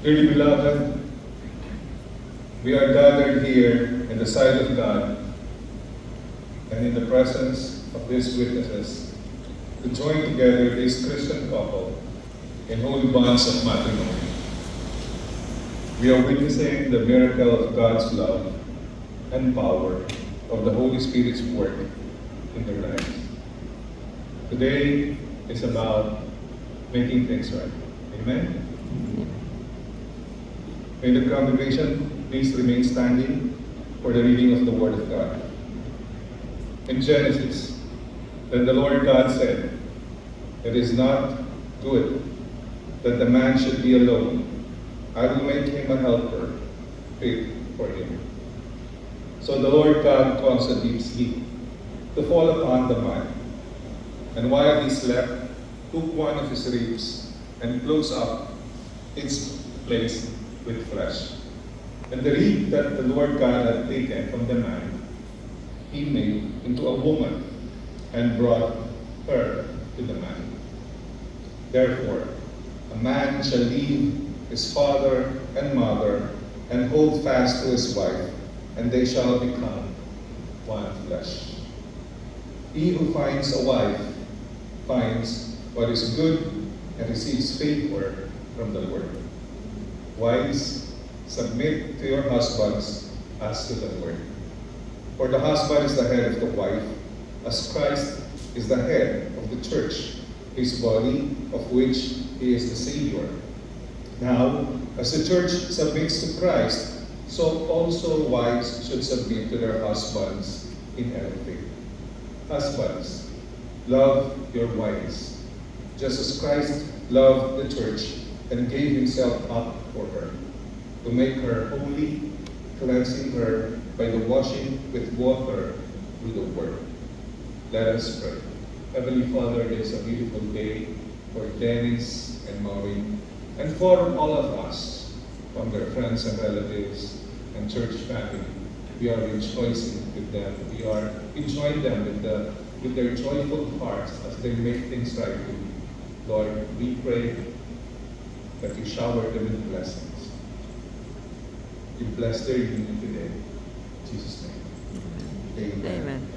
Dearly beloved, we are gathered here in the sight of God and in the presence of these witnesses to join together this Christian couple in holy bonds of matrimony. We are witnessing the miracle of God's love and power of the Holy Spirit's work in their lives. Today is about making things right. Amen? May the congregation please remain standing for the reading of the Word of God. In Genesis, then the Lord God said, "It is not good that the man should be alone. I will make him a helper fit for him." So the Lord God caused a deep sleep to fall upon the man. And while he slept, took one of his ribs and closed up its place with flesh. And the rib that the Lord God had taken from the man, he made into a woman and brought her to the man. Therefore, a man shall leave his father and mother and hold fast to his wife, and they shall become one flesh. He who finds a wife finds what is good and receives favor from the Lord. Wives, submit to your husbands as to the Lord. For the husband is the head of the wife, as Christ is the head of the church, his body, of which he is the Savior. Now, as the church submits to Christ, so also wives should submit to their husbands in everything. Husbands, love your wives, just as Christ loved the church and gave himself up for her, to make her holy, cleansing her by the washing with water through the word. Let us pray. Heavenly Father, it is a beautiful day for Dennis and Maureen, and for all of us, from their friends and relatives and church family. We are rejoicing with them. We are enjoying them with their joyful hearts as they make things right with you. Lord, we pray that you shower them with blessings. You bless their union today. In Jesus' name. Amen. Amen.